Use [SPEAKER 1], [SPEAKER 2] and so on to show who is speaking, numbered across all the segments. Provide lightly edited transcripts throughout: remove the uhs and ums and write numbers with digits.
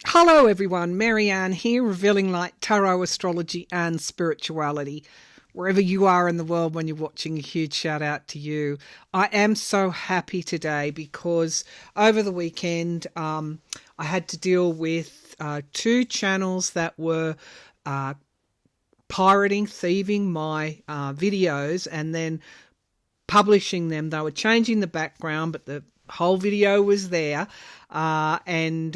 [SPEAKER 1] Hello everyone, Maryann here, revealing light, tarot, astrology and spirituality. Wherever you are in the world when you're watching, a huge shout out to you. I am so happy today because over the weekend I had to deal with two channels that were pirating, thieving my videos and then publishing them. They were changing the background, but the whole video was there, and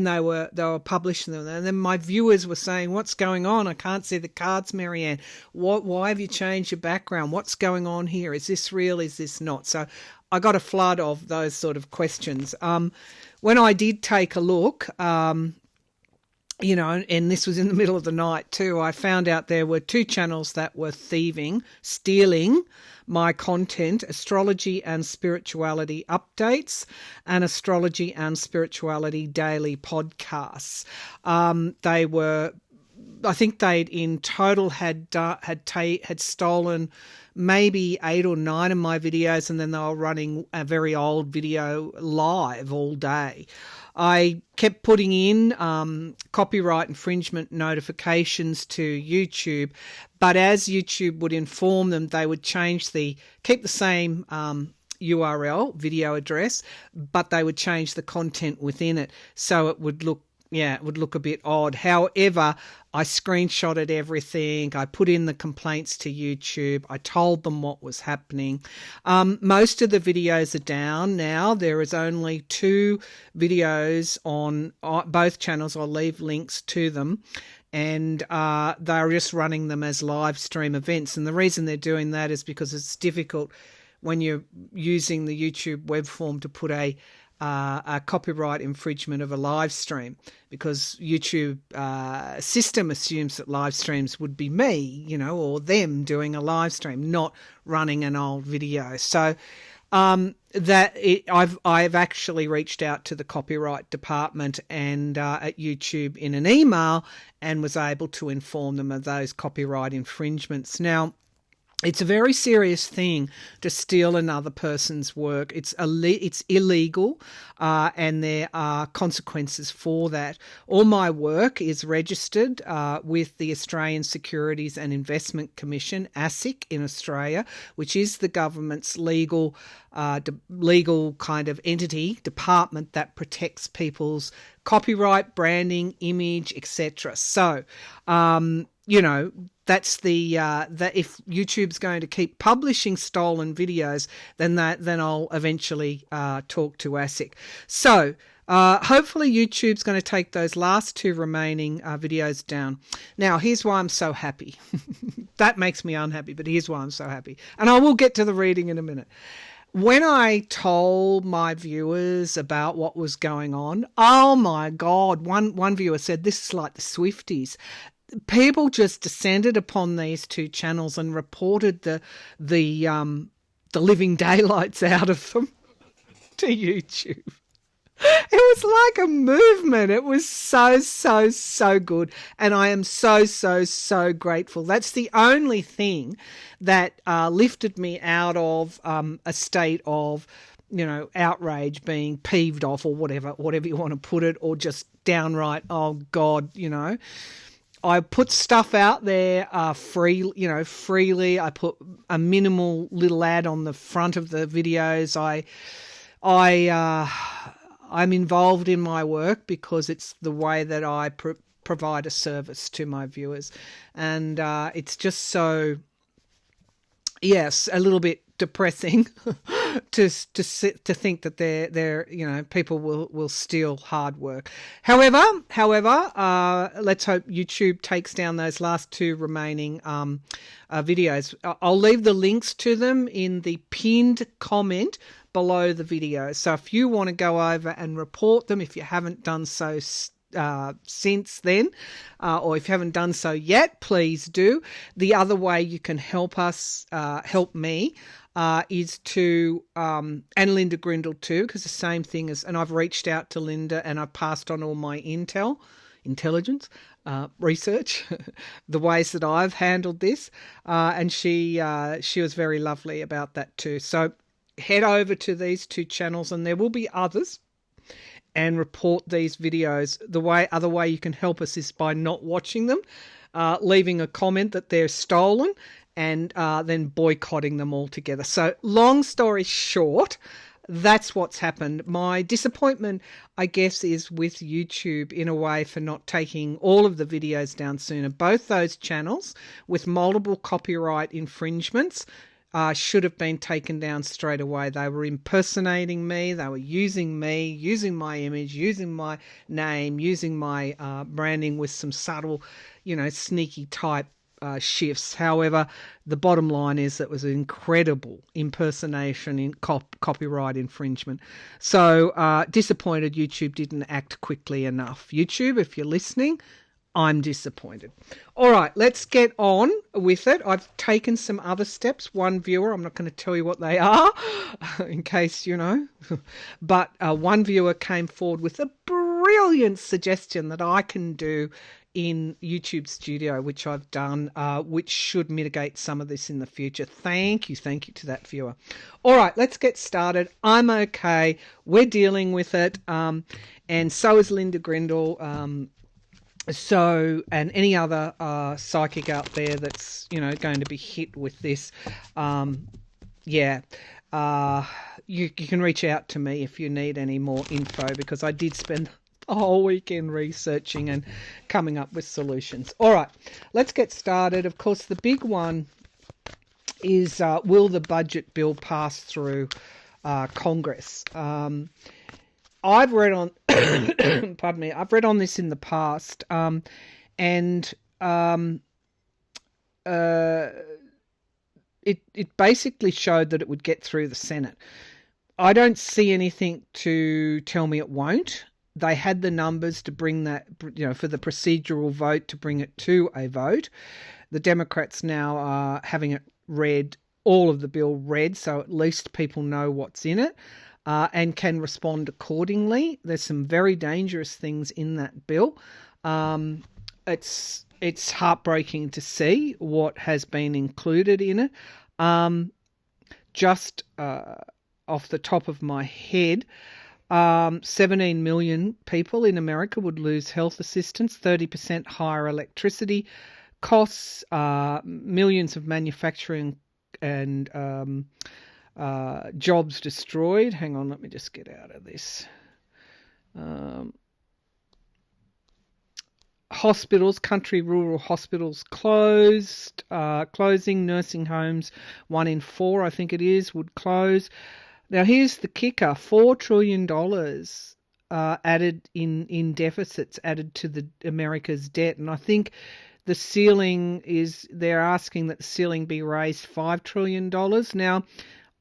[SPEAKER 1] they were publishing them. And then my viewers were saying, "What's going on? I can't see the cards, Maryann. Why have you changed your background? What's going on here? Is this real? Is this not?" So I got a flood of those sort of questions. When I did take a look, and this was in the middle of the night too, I found out there were two channels that were stealing my content: Astrology and Spirituality Updates and Astrology and Spirituality Daily Podcasts. I think they'd in total had stolen maybe 8 or 9 of my videos, and then they were running a very old video live all day. I kept putting in copyright infringement notifications to YouTube, but as YouTube would inform them, they would keep the same URL, video address, but they would change the content within it, so it would look a bit odd. However, I screenshotted everything. I put in the complaints to YouTube. I told them what was happening. Most of the videos are down now. There is only 2 videos on both channels. I'll leave links to them. And they're just running them as live stream events. And the reason they're doing that is because it's difficult when you're using the YouTube web form to put a copyright infringement of a live stream, because YouTube system assumes that live streams would be me, or them doing a live stream, not running an old video. So I've actually reached out to the copyright department and at YouTube in an email, and was able to inform them of those copyright infringements. Now, it's a very serious thing to steal another person's work. It's illegal, and there are consequences for that. All my work is registered with the Australian Securities and Investment Commission, ASIC in Australia, which is the government's legal kind of entity, department that protects people's copyright, branding, image, etc. So, that's that if YouTube's going to keep publishing stolen videos, then I'll eventually talk to ASIC. So hopefully YouTube's going to take those last 2 remaining videos down. Now, here's why I'm so happy. That makes me unhappy, but here's why I'm so happy. And I will get to the reading in a minute. When I told my viewers about what was going on, oh my God, one viewer said, "This is like the Swifties." People just descended upon these 2 channels and reported the living daylights out of them to YouTube. It was like a movement. It was so good. And I am so grateful. That's the only thing that lifted me out of a state of, outrage, being peeved off, or whatever you want to put it, or just downright, oh God, I put stuff out there freely. I put a minimal little ad on the front of the videos. I'm involved in my work because it's the way that I provide a service to my viewers, and it's just so, yes, a little bit depressing to think that they're people will steal hard work. However, let's hope YouTube takes down those last 2 remaining videos. I'll leave the links to them in the pinned comment below the video. So if you want to go over and report them, if you haven't done so since then, or if you haven't done so yet, please do. The other way you can help me, is to, and Linda Grindle too, because the same thing is, and I've reached out to Linda and I've passed on all my intelligence, research, the ways that I've handled this, and she was very lovely about that too. So head over to these 2 channels, and there will be others. and report these videos. The other way you can help us is by not watching them, leaving a comment that they're stolen, and then boycotting them altogether. So long story short, that's what's happened. My disappointment, I guess, is with YouTube in a way for not taking all of the videos down sooner. Both those channels with multiple copyright infringements should have been taken down straight away. They were impersonating me. They were using me, using my image, using my name, using my branding with some subtle, sneaky type shifts. However, the bottom line is that it was an incredible impersonation in copyright infringement. So disappointed YouTube didn't act quickly enough. YouTube, if you're listening, I'm disappointed. All right, let's get on with it. I've taken some other steps. One viewer, I'm not going to tell you what they are in case, but one viewer came forward with a brilliant suggestion that I can do in YouTube Studio, which I've done, which should mitigate some of this in the future. Thank you to that viewer. All right, let's get started. I'm okay. We're dealing with it, and so is Linda Grindle. And any other psychic out there that's going to be hit with this, you can reach out to me if you need any more info, because I did spend a whole weekend researching and coming up with solutions. All right, let's get started. Of course, the big one is will the budget bill pass through Congress? I've read on, pardon me, I've read on this in the past, and it basically showed that it would get through the Senate. I don't see anything to tell me it won't. They had the numbers to bring that, for the procedural vote to bring it to a vote. The Democrats now are having it read, all of the bill read, so at least people know what's in it and can respond accordingly. There's some very dangerous things in that bill. It's heartbreaking to see what has been included in it. Just off the top of my head, 17 million people in America would lose health assistance, 30% higher electricity costs, millions of manufacturing and jobs destroyed. Hang on, let me just get out of this. Hospitals, rural hospitals closing, nursing homes, 1 in 4, I think it is, would close. Now, here's the kicker, $4 trillion added in deficits added to America's debt. And I think the ceiling they're asking that the ceiling be raised $5 trillion. Now,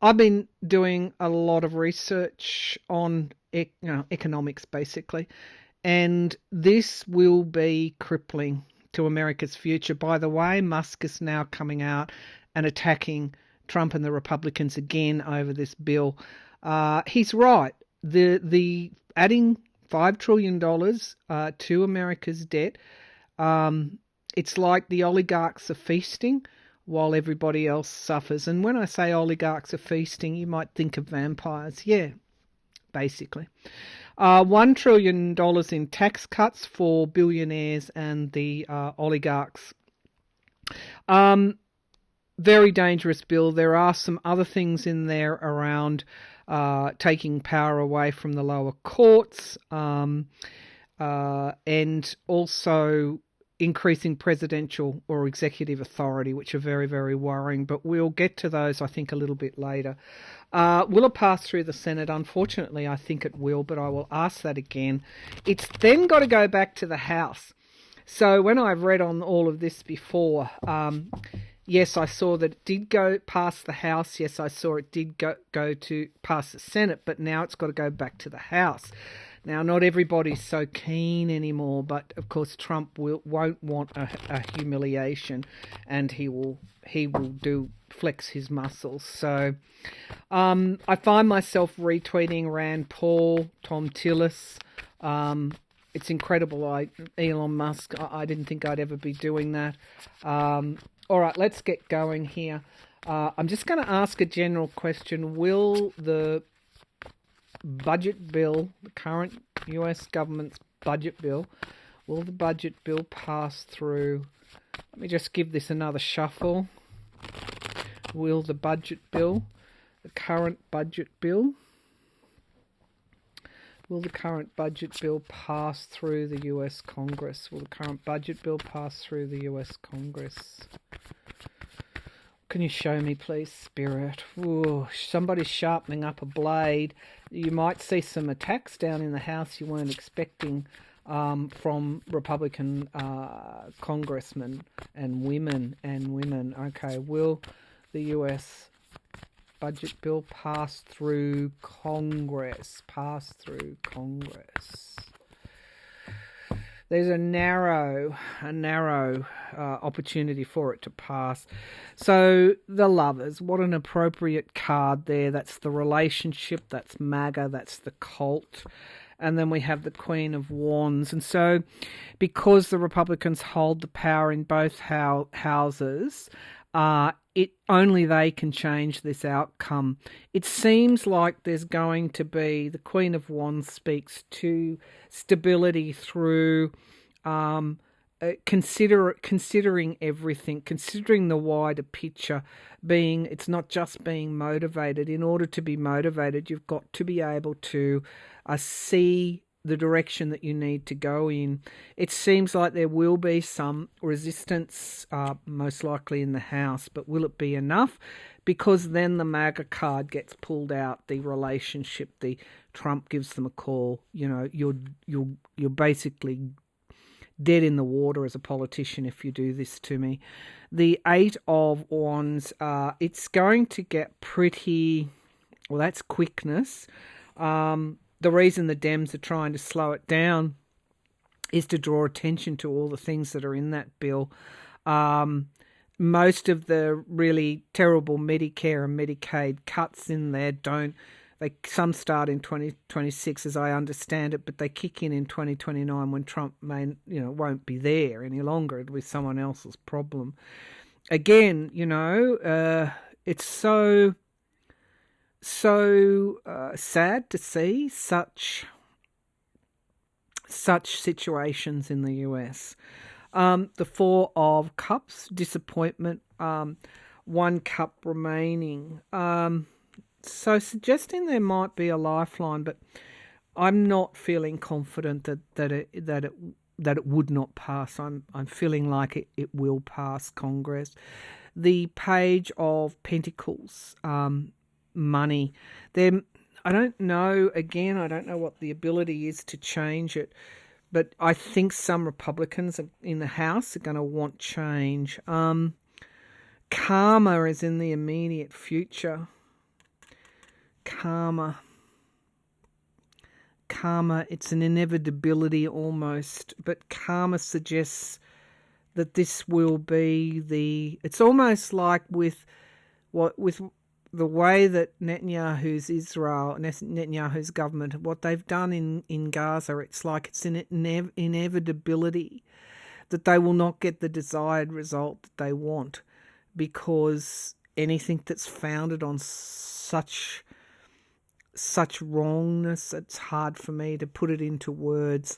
[SPEAKER 1] I've been doing a lot of research on economics, basically, and this will be crippling to America's future. By the way, Musk is now coming out and attacking Trump and the Republicans again over this bill. He's right. The adding $5 trillion to America's debt, it's like the oligarchs are feasting while everybody else suffers. And when I say oligarchs are feasting, you might think of vampires. Yeah, basically. $1 trillion in tax cuts for billionaires and the oligarchs. Very dangerous bill. There are some other things in there around taking power away from the lower courts, and also increasing presidential or executive authority, which are very, very worrying. But we'll get to those, I think, a little bit later. Will it pass through the Senate? Unfortunately, I think it will, but I will ask that again. It's then got to go back to the House. So when I've read on all of this before, yes, I saw that it did go past the House. Yes, I saw it did go to past the Senate, but now it's got to go back to the House. Now, not everybody's so keen anymore, but of course Trump won't want a humiliation, and he will flex his muscles. So I find myself retweeting Rand Paul, Tom Tillis. It's incredible. Elon Musk, I didn't think I'd ever be doing that. All right, let's get going here. I'm just going to ask a general question. Will the budget bill, the current US government's budget bill, will the budget bill pass through? Let me just give this another shuffle. Will the budget bill, the current budget bill, will the current budget bill pass through the US Congress? Will the current budget bill pass through the US Congress? Can you show me, please, Spirit? Ooh, somebody's sharpening up a blade. You might see some attacks down in the House you weren't expecting from Republican congressmen and women. Okay, will the US budget bill pass through Congress? Pass through Congress. There's a narrow opportunity for it to pass. So the Lovers, what an appropriate card there. That's the relationship, that's MAGA, that's the cult. And then we have the Queen of Wands. And so because the Republicans hold the power in both houses, only they can change this outcome. It seems like there's going to be, the Queen of Wands speaks to stability through considering everything, considering the wider picture, it's not just being motivated. In order to be motivated, you've got to be able to see the direction that you need to go in. It seems like there will be some resistance, most likely in the House, but will it be enough? Because then the MAGA card gets pulled out, the relationship, the Trump gives them a call. You know, you're basically dead in the water as a politician if you do this to me. The Eight of Wands, it's going to get pretty, well, that's quickness. The reason the Dems are trying to slow it down is to draw attention to all the things that are in that bill. Most of the really terrible Medicare and Medicaid cuts in there some start in 2026 as I understand it, but they kick in 2029 when Trump won't be there any longer. It'll be someone else's problem. Again, it's so sad to see such situations in the US. The Four of Cups, disappointment, one cup remaining. So suggesting there might be a lifeline, but I'm not feeling confident that it would not pass. I'm feeling like it will pass Congress. The Page of Pentacles, money. I don't know. Again, I don't know what the ability is to change it, but I think some Republicans in the House are going to want change. Karma is in the immediate future. Karma, it's an inevitability almost, but karma suggests that this will be it's almost like with the way that Netanyahu's government, what they've done in Gaza, it's like it's an inevitability that they will not get the desired result that they want, because anything that's founded on such wrongness, it's hard for me to put it into words,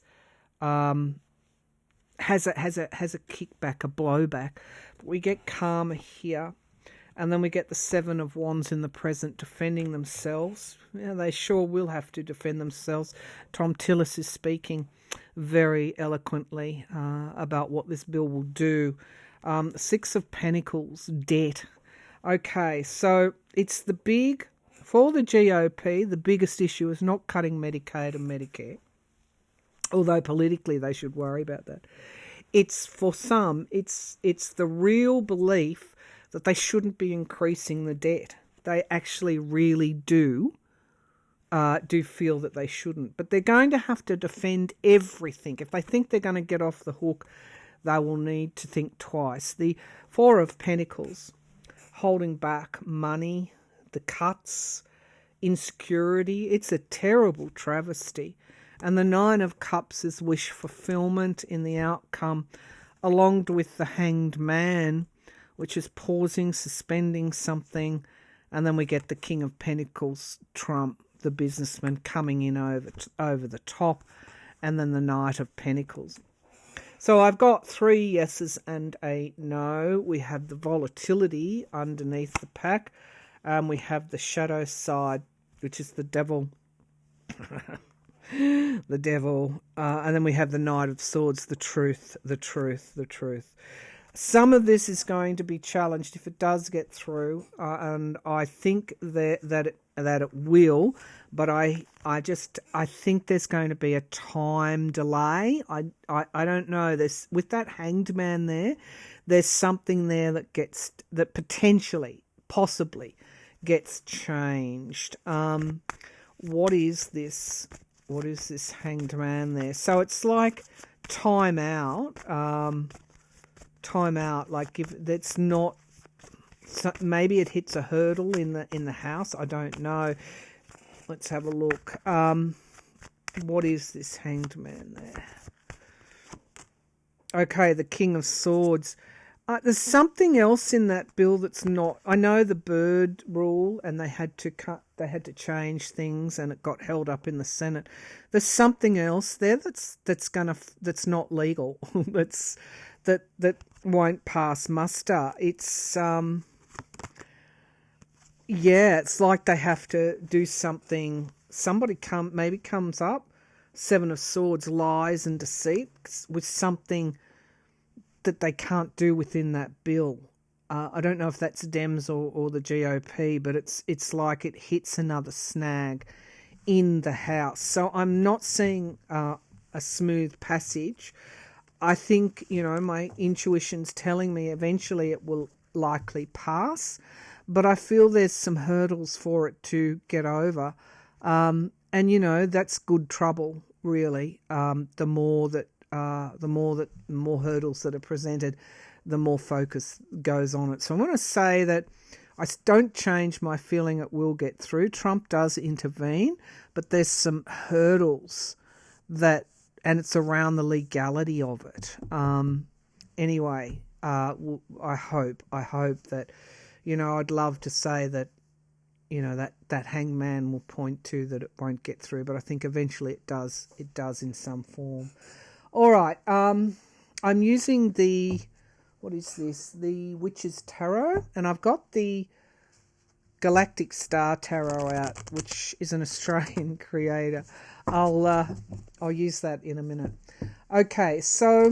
[SPEAKER 1] has a kickback, a blowback. We get karma here, and then we get the Seven of Wands in the present defending themselves. Yeah, they sure will have to defend themselves. Tom Tillis is speaking very eloquently about what this bill will do. Six of Pentacles, debt. Okay, so it's for the GOP, the biggest issue is not cutting Medicaid and Medicare, although politically they should worry about that. It's for some, it's the real belief that they shouldn't be increasing the debt. They actually really do feel that they shouldn't. But they're going to have to defend everything. If they think they're going to get off the hook, they will need to think twice. The Four of Pentacles, holding back money, the cuts, insecurity, it's a terrible travesty. And the Nine of Cups is wish fulfillment in the outcome, along with the Hanged Man, which is pausing, suspending something. And then we get the King of Pentacles, Trump. the businessman coming in over the top, and then the Knight of Pentacles. So I've got 3 yeses and a no. We have the volatility underneath the pack. We have the shadow side, which is the devil. The devil. And then we have the Knight of Swords, the truth. Some of this is going to be challenged if it does get through, and I think that it will, but I think there's going to be a time delay. I don't know. With that Hanged Man there's something there that potentially, possibly, gets changed. What is this? What is this Hanged Man there? So it's like time out. Like if that's not, maybe it hits a hurdle in the house. I don't know. Let's have a look. What is this Hanged Man there? Okay, the King of Swords. There's something else in that bill that's not. I know the bird rule, and they had to change things, and it got held up in the Senate. There's something else there that's not legal. that won't pass muster. It's it's like they have to do something. Somebody comes up, 7 of Swords, lies and deceit with something that they can't do within that bill. I don't know if that's Dems or the GOP, but it's like it hits another snag in the House. So I'm not seeing a smooth passage. I think, my intuition's telling me eventually it will likely pass, but I feel there's some hurdles for it to get over. And, that's good trouble, really. The more hurdles that are presented, the more focus goes on it. So I'm going to say that I don't change my feeling it will get through. Trump does intervene, but there's some hurdles and it's around the legality of it. Anyway, I hope that, I'd love to say that, that hangman will point to that it won't get through, but I think eventually it does in some form. All right, I'm using the Witch's Tarot, and I've got the Galactic Star Tarot out, which is an Australian creator. I'll use that in a minute. Okay, so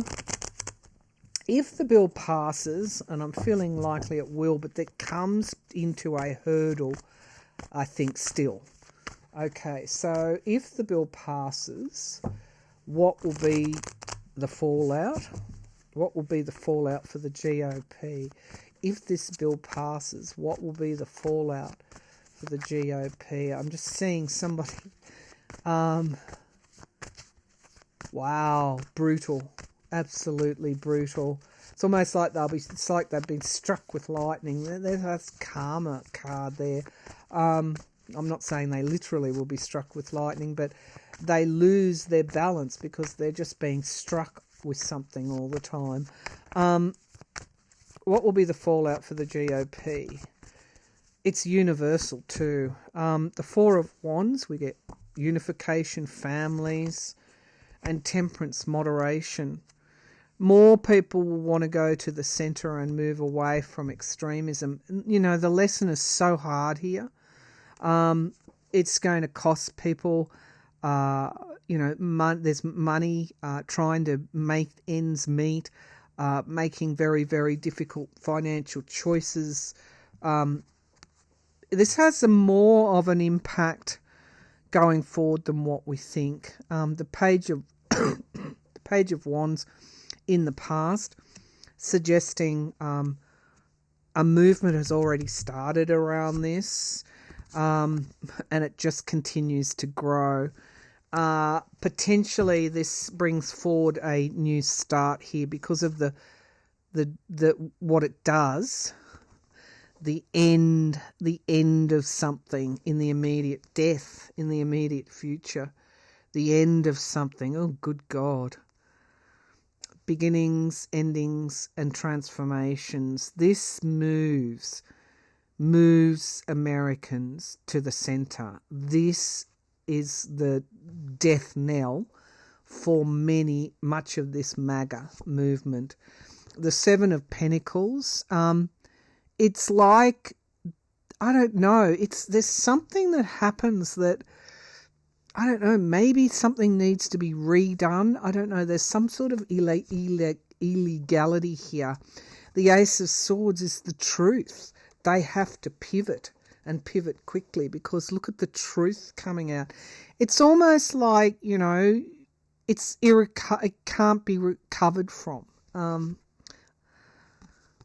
[SPEAKER 1] if the bill passes, and I'm feeling likely it will, but that comes into a hurdle, I think, still. Okay, so if the bill passes, what will be the fallout? What will be the fallout for the GOP? If this bill passes, what will be the fallout for the GOP? I'm just seeing somebody... wow, brutal. Absolutely brutal. It's almost like they've been struck with lightning. There's a karma card there. I'm not saying they literally will be struck with lightning, but they lose their balance because they're just being struck with something all the time. What will be the fallout for the GOP? It's universal too. The Four of Wands, we get unification, families, and temperance, moderation. More people will want to go to the centre and move away from extremism. The lesson is so hard here. It's going to cost people, there's money, trying to make ends meet, making very, very difficult financial choices. This has more of an impact going forward than what we think. The Page of the Page of Wands in the past, suggesting a movement has already started around this, and it just continues to grow. Potentially this brings forward a new start here because of the what it does. The end of something in the immediate, death in the immediate future. The end of something. Oh, good God. Beginnings, endings, and transformations. This moves moves Americans to the center. This is the death knell for much of this MAGA movement. The Seven of Pentacles, it's like, I don't know, there's something that happens that, I don't know, maybe something needs to be redone. I don't know, there's some sort of illegality here. The Ace of Swords is the truth. They have to pivot and pivot quickly because look at the truth coming out. It's almost like, you know, it can't be recovered from.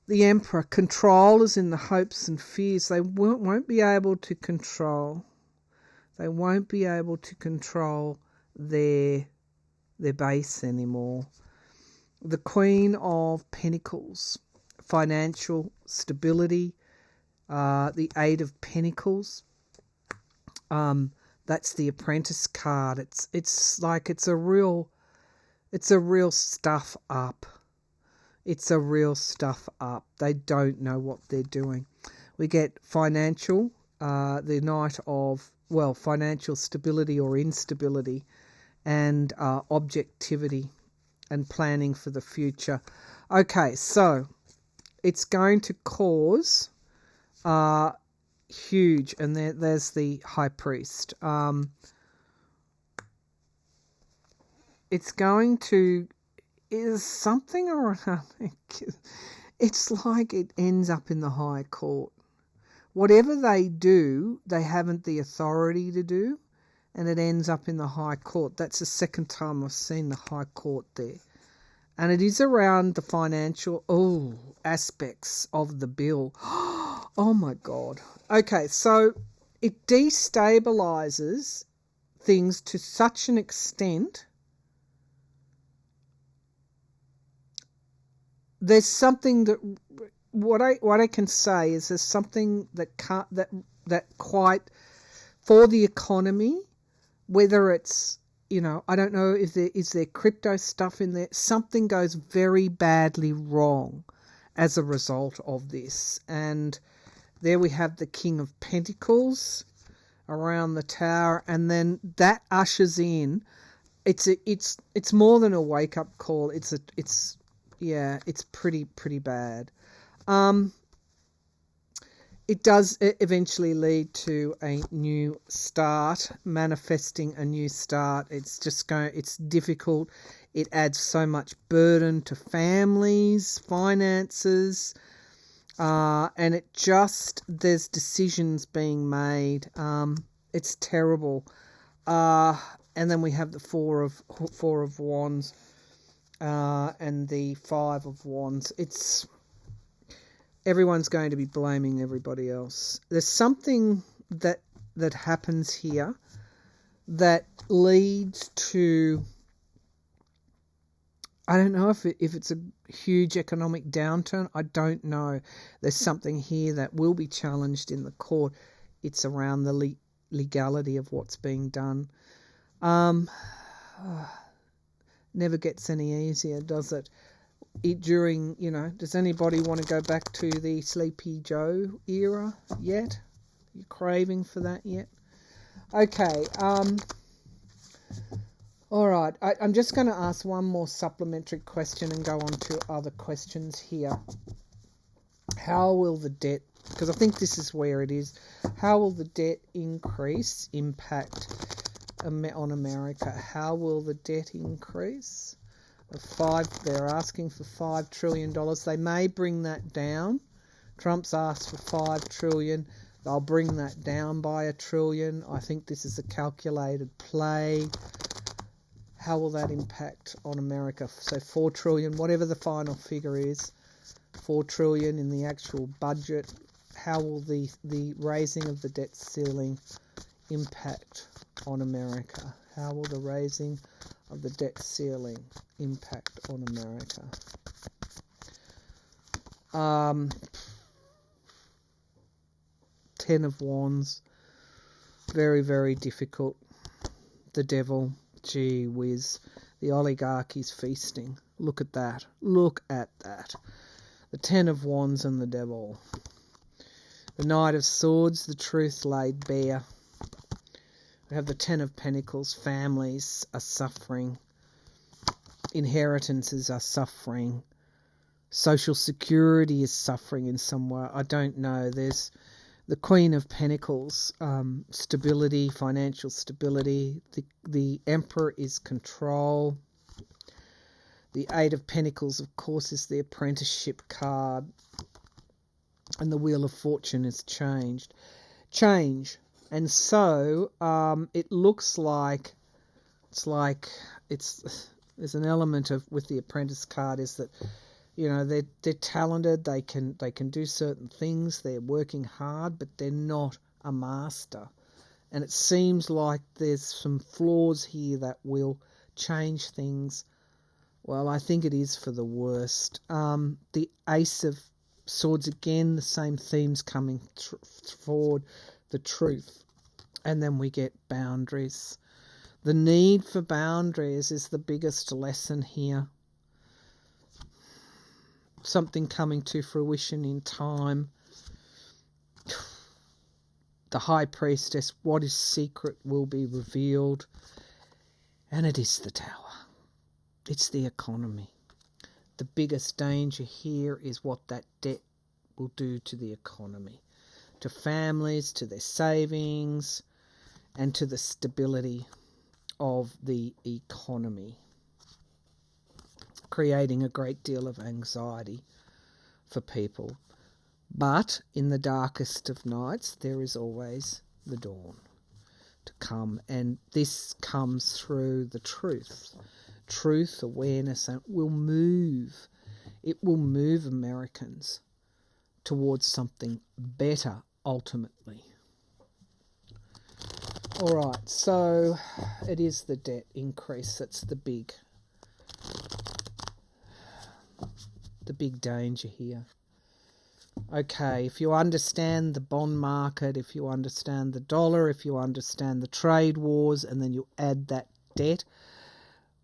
[SPEAKER 1] The Emperor, control is in the hopes and fears. They won't be able to control. They won't be able to control their base anymore. The Queen of Pentacles, financial stability. The Eight of Pentacles. That's the Apprentice card. It's like it's a real stuff up. It's a real stuff up. They don't know what they're doing. We get financial, the Knight of, well, financial stability or instability, and objectivity and planning for the future. Okay, so it's going to cause huge, and there's the High Priest. It's going to, is something around, it's like it ends up in the High Court. Whatever they do, they haven't the authority to do, and it ends up in the High Court. That's the second time I've seen the High Court there. And it is around the financial aspects of the bill. Oh my God. Okay, so it destabilizes things to such an extent. There's something that what I can say is there's something that quite for the economy, whether it's, you know, I don't know if there is crypto stuff in there. Something goes very badly wrong as a result of this. And there we have the King of Pentacles around the tower, and then that ushers in. It's more than a wake up call. It's pretty bad. It does eventually lead to a new start, manifesting a new start. It's difficult. It adds so much burden to families, finances, and there's decisions being made. It's terrible. And then we have the Four of Wands, and the Five of Wands. Everyone's going to be blaming everybody else. There's something that happens here that leads to, I don't know if it's a huge economic downturn. I don't know. There's something here that will be challenged in the court. It's around the legality of what's being done. Never gets any easier, does it? During, you know, does anybody want to go back to the Sleepy Joe era yet? You craving for that yet? Okay. All right. I'm just going to ask one more supplementary question and go on to other questions here. How will the debt, because I think this is where it is, how will the debt increase impact on America? How will the debt increase? They're asking for $5 trillion. They may bring that down. Trump's asked for $5 trillion. They'll bring that down by $1 trillion. I think this is a calculated play. How will that impact on America? So $4 trillion, whatever the final figure is, $4 trillion in the actual budget. How will the raising of the debt ceiling impact on America? How will the raising of the debt ceiling impact on America? Ten of Wands, very, very difficult. The Devil, gee whiz, the oligarchy's feasting. Look at that. Look at that. The Ten of Wands and the Devil. The Knight of Swords, the truth laid bare. We have the Ten of Pentacles, families are suffering. Inheritances are suffering. Social security is suffering in some way. I don't know. There's the Queen of Pentacles, stability, financial stability. The Emperor is control. The Eight of Pentacles, of course, is the apprenticeship card. And the Wheel of Fortune has change. And so it looks like there's an element of, with the apprentice card, is that, you know, they're talented, they can do certain things, they're working hard, but they're not a master. And it seems like there's some flaws here that will change things. Well, I think it is for the worst. The Ace of Swords, again, the same themes coming forward, the truth. And then we get boundaries. The need for boundaries is the biggest lesson here. Something coming to fruition in time. The High Priestess, what is secret will be revealed. And it is the Tower. It's the economy. The biggest danger here is what that debt will do to the economy, to families, to their savings, and to the stability of the economy, creating a great deal of anxiety for people. But in the darkest of nights, there is always the dawn to come, and this comes through the truth. Truth, awareness, and it will move Americans towards something better ultimately. All right, so it is the debt increase that's the big danger here. Okay, if you understand the bond market, if you understand the dollar, if you understand the trade wars, and then you add that debt,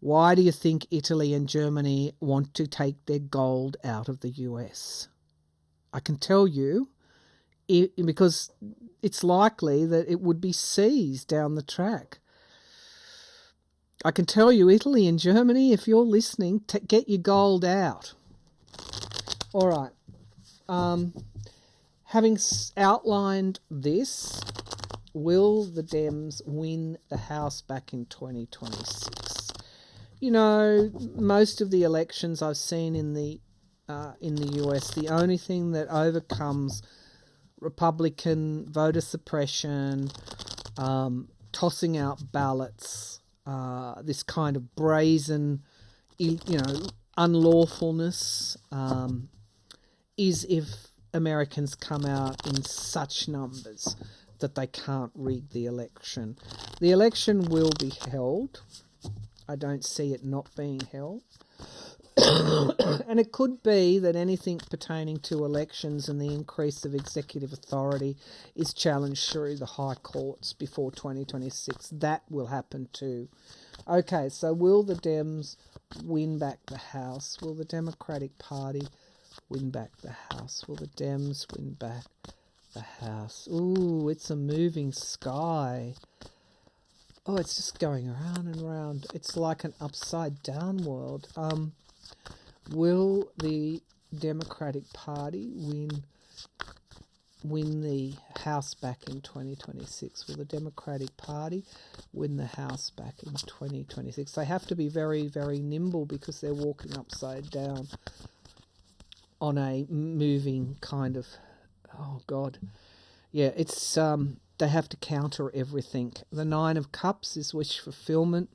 [SPEAKER 1] why do you think Italy and Germany want to take their gold out of the US? I can tell you, because it's likely that it would be seized down the track. I can tell you, Italy and Germany, if you're listening, get your gold out. All right. Having outlined this, will the Dems win the House back in 2026? You know, most of the elections I've seen in the US, the only thing that overcomes Republican voter suppression, tossing out ballots, this kind of brazen, unlawfulness, is if Americans come out in such numbers that they can't rig the election. The election will be held. I don't see it not being held. And it could be that anything pertaining to elections and the increase of executive authority is challenged through the high courts before 2026. That will happen too. Okay, so will the Dems win back the House? Will the Democratic Party win back the House? Will the Dems win back the House? Ooh, it's a moving sky. Oh, it's just going around and around. It's like an upside down world. Will the Democratic Party win the House back in 2026? Will the Democratic Party win the House back in 2026? They have to be very, very nimble because they're walking upside down on a moving kind of, oh God. Yeah, it's they have to counter everything. The Nine of Cups is wish fulfillment.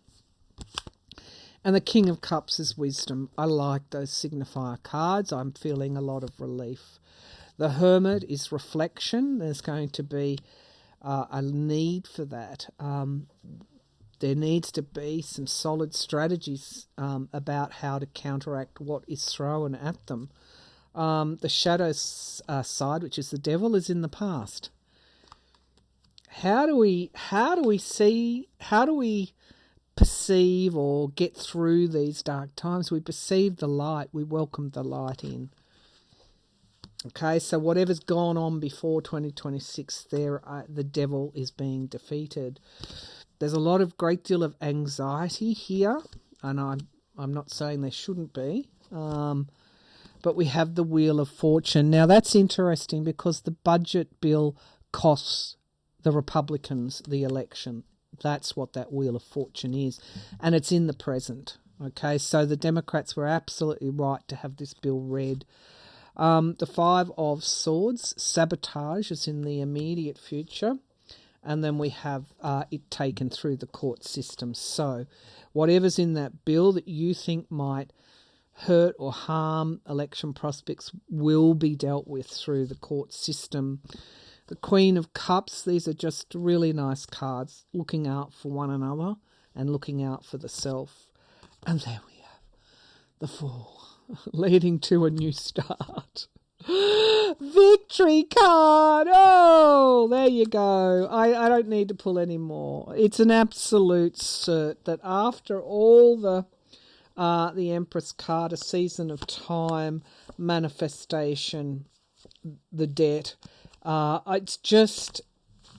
[SPEAKER 1] And the King of Cups is wisdom. I like those signifier cards. I'm feeling a lot of relief. The Hermit is reflection. There's going to be a need for that. There needs to be some solid strategies about how to counteract what is thrown at them. The shadow side, which is the devil, is in the past. How do we perceive or get through these dark times? We perceive the light. We welcome the light in. Okay, so whatever's gone on before 2026, the devil is being defeated. There's a great deal of anxiety here, and I'm not saying there shouldn't be, but we have the Wheel of Fortune. Now that's interesting because the budget bill costs the Republicans the election. That's what that Wheel of Fortune is, and it's in the present. Okay, so the Democrats were absolutely right to have this bill read. The Five of Swords, sabotage, is in the immediate future. And then we have it taken through the court system. So whatever's in that bill that you think might hurt or harm election prospects will be dealt with through the court system. The Queen of Cups, these are just really nice cards, looking out for one another and looking out for the self. And there we have the Fool, leading to a new start. Victory card! Oh, there you go. I don't need to pull any more. It's an absolute cert that after all the Empress card, a season of time, manifestation, the debt, it's just,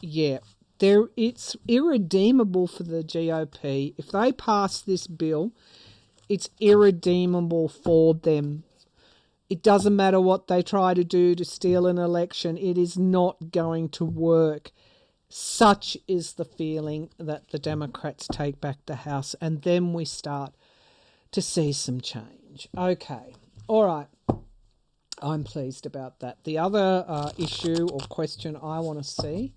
[SPEAKER 1] it's irredeemable for the GOP. If they pass this bill, it's irredeemable for them. It doesn't matter what they try to do to steal an election. It is not going to work. Such is the feeling that the Democrats take back the House, and then we start to see some change. Okay, all right. I'm pleased about that. The other issue or question I want to see,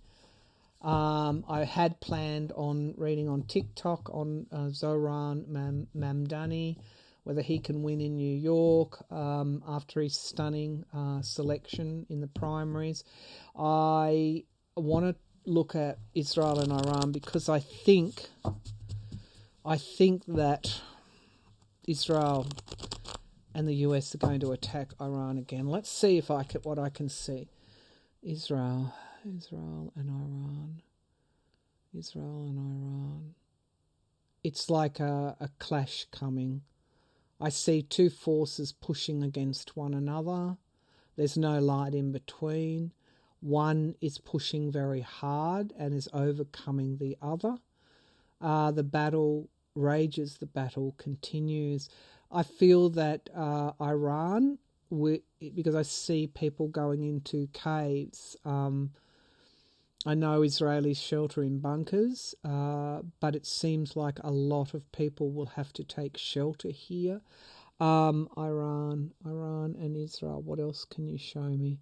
[SPEAKER 1] I had planned on reading on TikTok on Zohran Mamdani, whether he can win in New York after his stunning selection in the primaries. I want to look at Israel and Iran because I think that Israel and the US are going to attack Iran again. Let's see what I can see. Israel and Iran. It's like a clash coming. I see two forces pushing against one another. There's no light in between. One is pushing very hard and is overcoming the other. The battle rages, the battle continues. I feel that Iran, because I see people going into caves. I know Israelis shelter in bunkers, but it seems like a lot of people will have to take shelter here. Iran and Israel. What else can you show me?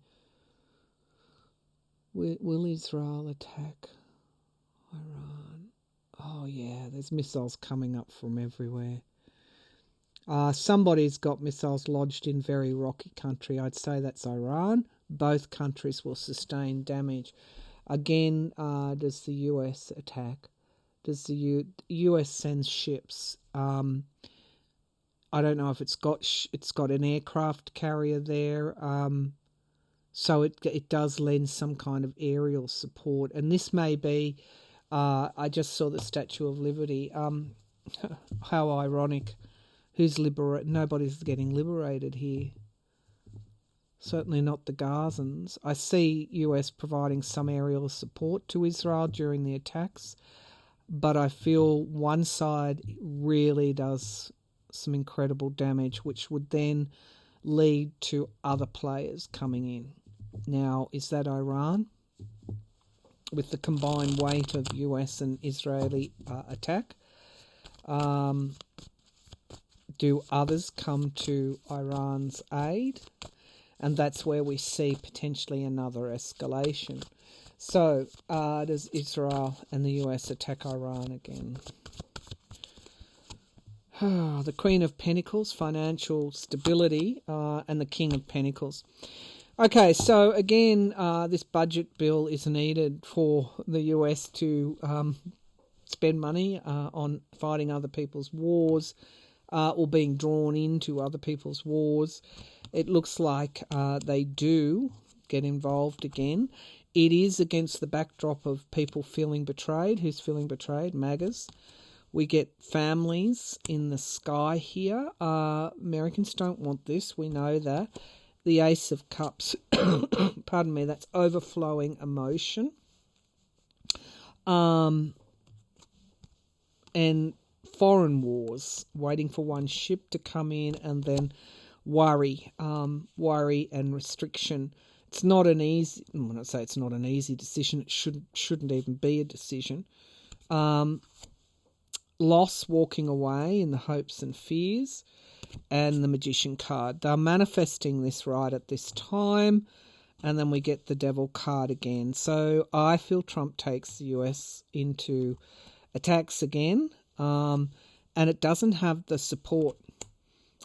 [SPEAKER 1] Will Israel attack Iran? Oh yeah, there's missiles coming up from everywhere. Somebody's got missiles lodged in very rocky country. I'd say that's Iran. Both countries will sustain damage. Again, does the US attack? Does the US send ships? I don't know if it's got an aircraft carrier there. So it does lend some kind of aerial support. And this may be, I just saw the Statue of Liberty. How ironic. Nobody's getting liberated here. Certainly not the Gazans. I see US providing some aerial support to Israel during the attacks, but I feel one side really does some incredible damage, which would then lead to other players coming in. Now, is that Iran? With the combined weight of US and Israeli attack? Do others come to Iran's aid? And that's where we see potentially another escalation. So, does Israel and the US attack Iran again? The Queen of Pentacles, financial stability, and the King of Pentacles. Okay, so again, this budget bill is needed for the US to spend money on fighting other people's wars or being drawn into other people's wars. It looks like they do get involved again. It is against the backdrop of people feeling betrayed. Who's feeling betrayed? MAGAs. We get families in the sky here. Americans don't want this. We know that. the Ace of Cups. Pardon me, that's overflowing emotion. And foreign wars, waiting for one ship to come in, and then worry and restriction. It's not an easy, when I say it's not an easy decision, it shouldn't even be a decision. Loss, walking away in the hopes and fears, and the Magician card. They're manifesting this right at this time, and then we get the Devil card again. So I feel Trump takes the US into attacks again, and it doesn't have the support.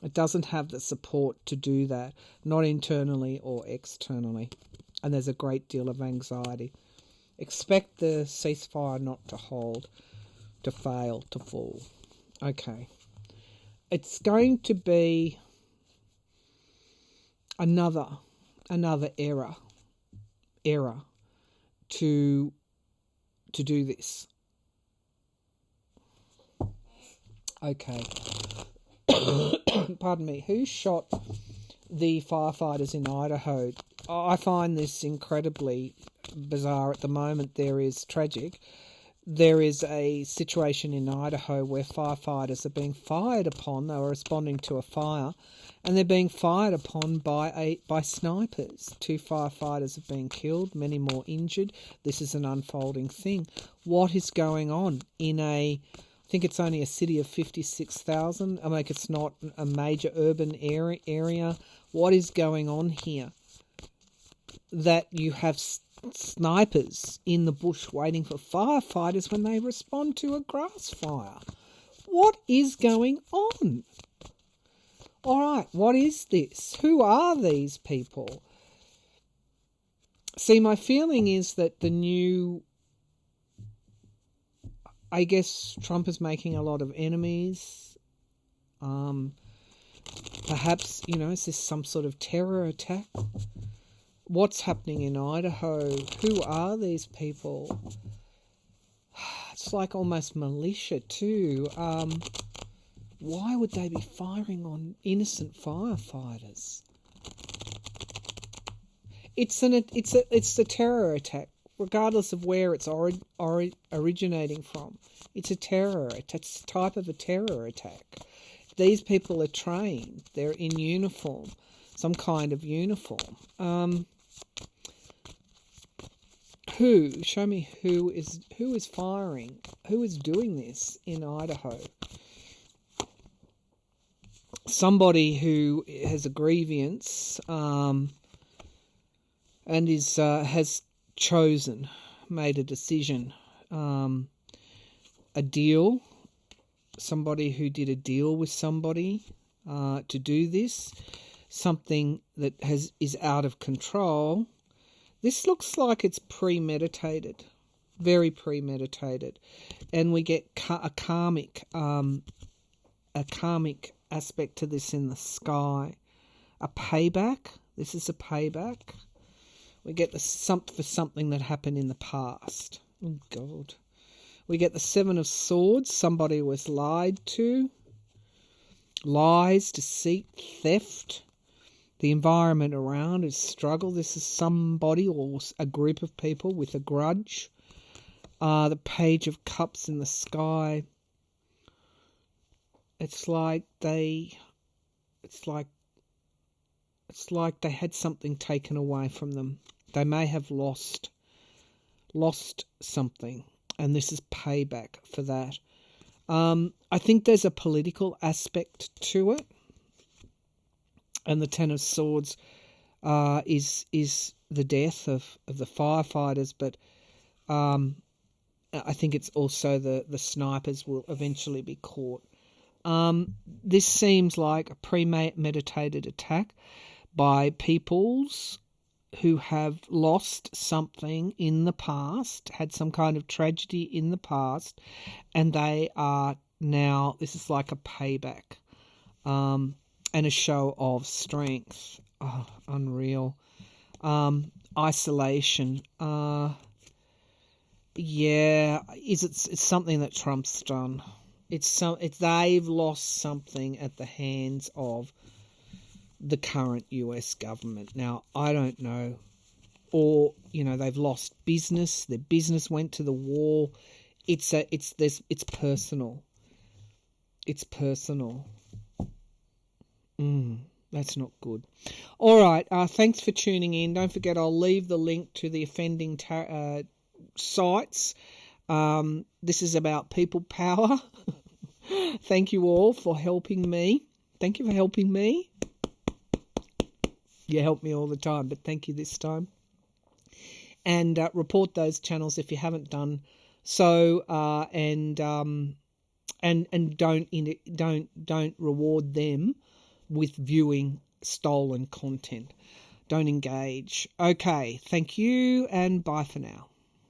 [SPEAKER 1] It doesn't have the support to do that, not internally or externally. And there's a great deal of anxiety. Expect the ceasefire not to hold, to fail, to fall. Okay. It's going to be another era to do this. Okay. Pardon me. Who shot the firefighters in Idaho? I find this incredibly bizarre at the moment. There is tragic. There is a situation in Idaho where firefighters are being fired upon. They were responding to a fire, and they're being fired upon by snipers. 2 firefighters have been killed, many more injured. This is an unfolding thing. What is going on in I think it's only a city of 56,000. I mean, it's not a major urban area. What is going on here? That you have snipers in the bush waiting for firefighters when they respond to a grass fire. What is going on? All right, what is this? Who are these people? See, my feeling is that I guess Trump is making a lot of enemies. Perhaps, is this some sort of terror attack? What's happening in Idaho? Who are these people? It's like almost militia too. Why would they be firing on innocent firefighters? It's a terror attack, regardless of where it's originating from. It's a terror attack. It's a type of a terror attack. These people are trained. They're in uniform, some kind of uniform. Show me who is firing, who is doing this in Idaho. Somebody who has a grievance, and has made a decision, a deal. Somebody who did a deal with somebody to do this, something that is out of control. This looks like it's premeditated, very premeditated, and we get a karmic aspect to this in the sky. A payback. This is a payback. We get for something that happened in the past. Oh God. We get the 7 of Swords. Somebody was lied to. Lies, deceit, theft. The environment around is struggle. This is somebody or a group of people with a grudge. The Page of Cups in the sky. It's like they had something taken away from them. They may have lost something, and this is payback for that. I think there's a political aspect to it. And the 10 of Swords is the death of the firefighters, but I think it's also the snipers will eventually be caught. This seems like a premeditated attack by peoples who have lost something in the past, had some kind of tragedy in the past, and they are now, this is like a payback. And a show of strength. Oh, unreal. Isolation. It's something that Trump's done. They've lost something at the hands of the current US government. Now, I don't know, or they've lost business. Their business went to the wall. It's personal. It's personal. That's not good. All right. Thanks for tuning in. Don't forget, I'll leave the link to the offending sites. This is about people power. Thank you all for helping me. Thank you for helping me. You help me all the time, but thank you this time. And report those channels if you haven't done so. And don't reward them with viewing stolen content. Don't engage. Okay, thank you and bye for now.